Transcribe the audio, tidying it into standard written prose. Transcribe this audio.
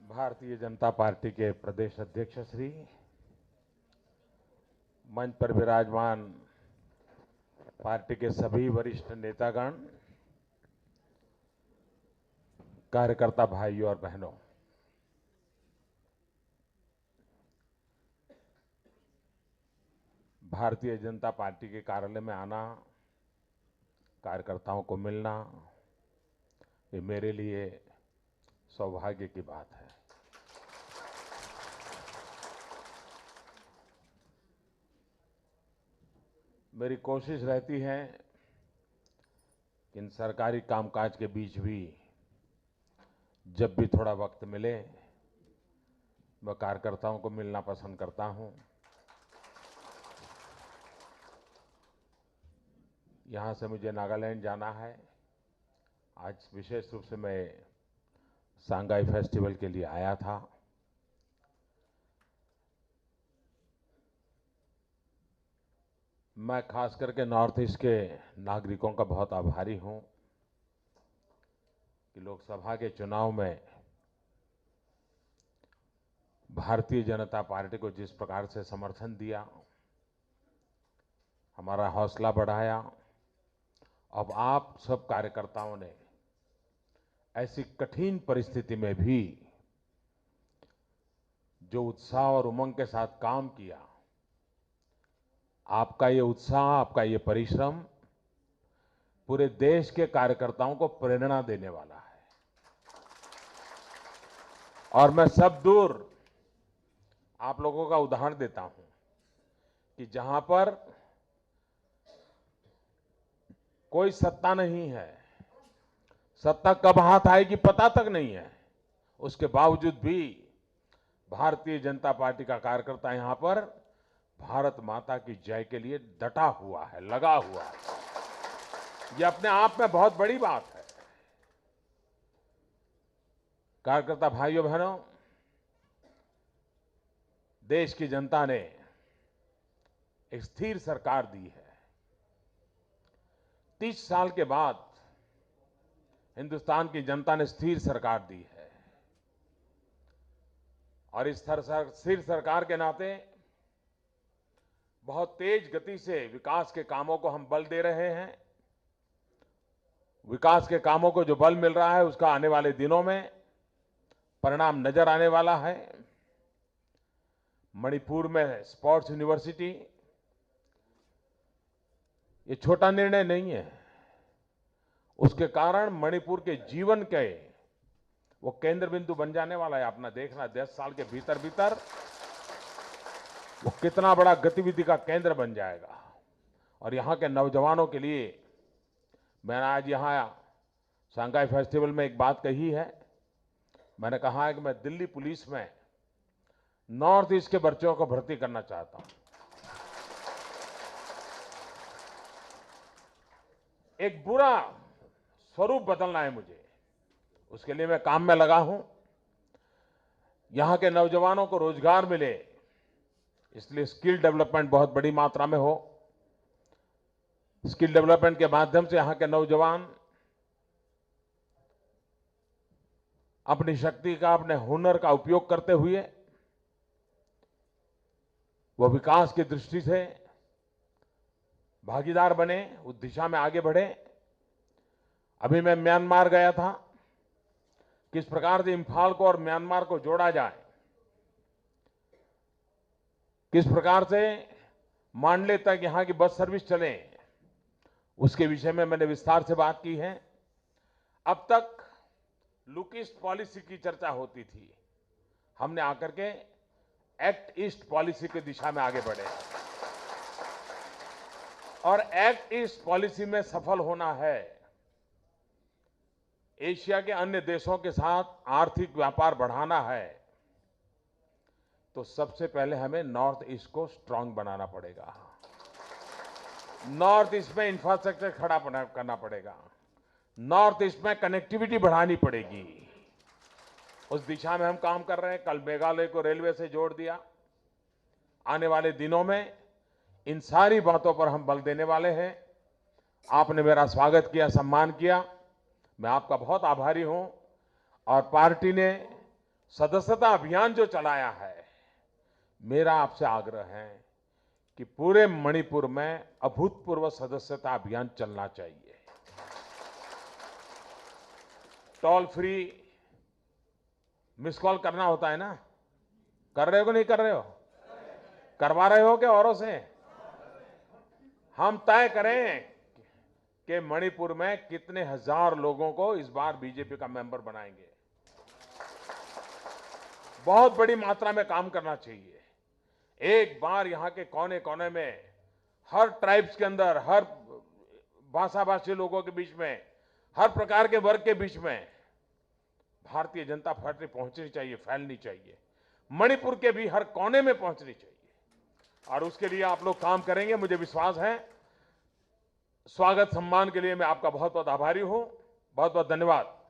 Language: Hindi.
भारतीय जनता पार्टी के प्रदेश अध्यक्ष श्री, मंच पर विराजमान पार्टी के सभी वरिष्ठ नेतागण, कार्यकर्ता भाइयों और बहनों, भारतीय जनता पार्टी के कार्यालय में आना, कार्यकर्ताओं को मिलना, ये मेरे लिए सौभाग्य की बात है। मेरी कोशिश रहती है कि इन सरकारी कामकाज के बीच भी जब भी थोड़ा वक्त मिले, मैं कार्यकर्ताओं को मिलना पसंद करता हूं। यहां से मुझे नागालैंड जाना है। आज विशेष रूप से मैं सांगाई फेस्टिवल के लिए आया था। मैं खास करके नॉर्थ ईस्ट के नागरिकों का बहुत आभारी हूं कि लोकसभा के चुनाव में भारतीय जनता पार्टी को जिस प्रकार से समर्थन दिया, हमारा हौसला बढ़ाया। अब आप सब कार्यकर्ताओं ने ऐसी कठिन परिस्थिति में भी जो उत्साह और उमंग के साथ काम किया, आपका ये उत्साह, आपका ये परिश्रम पूरे देश के कार्यकर्ताओं को प्रेरणा देने वाला है। और मैं सब दूर आप लोगों का उदाहरण देता हूं कि जहां पर कोई सत्ता नहीं है, सत्ता कब हाथ आएगी पता तक नहीं है, उसके बावजूद भी भारतीय जनता पार्टी का कार्यकर्ता यहां पर भारत माता की जय के लिए डटा हुआ है, लगा हुआ है। यह अपने आप में बहुत बड़ी बात है। कार्यकर्ता भाइयों बहनों, देश की जनता ने एक स्थिर सरकार दी है। 30 साल के बाद हिंदुस्तान की जनता ने स्थिर सरकार दी है और इस स्थिर सरकार के नाते बहुत तेज गति से विकास के कामों को हम बल दे रहे हैं। विकास के कामों को जो बल मिल रहा है, उसका आने वाले दिनों में परिणाम नजर आने वाला है। मणिपुर में स्पोर्ट्स यूनिवर्सिटी, ये छोटा निर्णय नहीं है। उसके कारण मणिपुर के जीवन के वो केंद्र बिंदु बन जाने वाला है। अपना देखना, 10 साल के भीतर भीतर वो कितना बड़ा गतिविधि का केंद्र बन जाएगा। और यहां के नौजवानों के लिए मैंने आज यहां सांगाई फेस्टिवल में एक बात कही है। मैंने कहा है कि मैं दिल्ली पुलिस में नॉर्थ ईस्ट के बच्चों को भर्ती करना चाहता हूं। एक बुरा स्वरूप बदलना है मुझे, उसके लिए मैं काम में लगा हूं। यहां के नौजवानों को रोजगार मिले, इसलिए स्किल डेवलपमेंट बहुत बड़ी मात्रा में हो। स्किल डेवलपमेंट के माध्यम से यहां के नौजवान अपनी शक्ति का, अपने हुनर का उपयोग करते हुए वो विकास की दृष्टि से भागीदार बने, उस दिशा में आगे बढ़े। अभी मैं म्यांमार गया था। किस प्रकार से इम्फाल को और म्यांमार को जोड़ा जाए, किस प्रकार से मांडले तक यहां की बस सर्विस चले, उसके विषय में मैंने विस्तार से बात की है। अब तक लुक ईस्ट पॉलिसी की चर्चा होती थी, हमने आकर के एक्ट ईस्ट पॉलिसी की दिशा में आगे बढ़े और एक्ट ईस्ट पॉलिसी में सफल होना है। एशिया के अन्य देशों के साथ आर्थिक व्यापार बढ़ाना है, तो सबसे पहले हमें नॉर्थ ईस्ट को स्ट्रांग बनाना पड़ेगा। नॉर्थ ईस्ट में इंफ्रास्ट्रक्चर खड़ा करना पड़ेगा। नॉर्थ ईस्ट में कनेक्टिविटी बढ़ानी पड़ेगी। उस दिशा में हम काम कर रहे हैं। कल मेघालय को रेलवे से जोड़ दिया। आने वाले दिनों में इन सारी बातों पर हम बल देने वाले हैं आपने मेरा स्वागत किया, सम्मान किया। मैं आपका बहुत आभारी हूं। और पार्टी ने सदस्यता अभियान जो चलाया है, मेरा आपसे आग्रह है कि पूरे मणिपुर में अभूतपूर्व सदस्यता अभियान चलना चाहिए। टोल फ्री मिस कॉल करना होता है ना, कर रहे हो कि नहीं कर रहे हो? करवा रहे हो क्या औरों से? हम तय करें कि मणिपुर में कितने हजार लोगों को इस बार बीजेपी का मेंबर बनाएंगे। बहुत बड़ी मात्रा में काम करना चाहिए। एक बार यहां के कोने कोने में, हर ट्राइब्स के अंदर, हर भाषा भाषी लोगों के बीच में, हर प्रकार के वर्ग के बीच में भारतीय जनता पार्टी पहुंचनी चाहिए, फैलनी चाहिए। मणिपुर के भी हर कोने में पहुंचनी चाहिए। और उसके लिए आप लोग काम करेंगे, मुझे विश्वास है। स्वागत सम्मान के लिए मैं आपका बहुत बहुत आभारी हूं। बहुत बहुत धन्यवाद।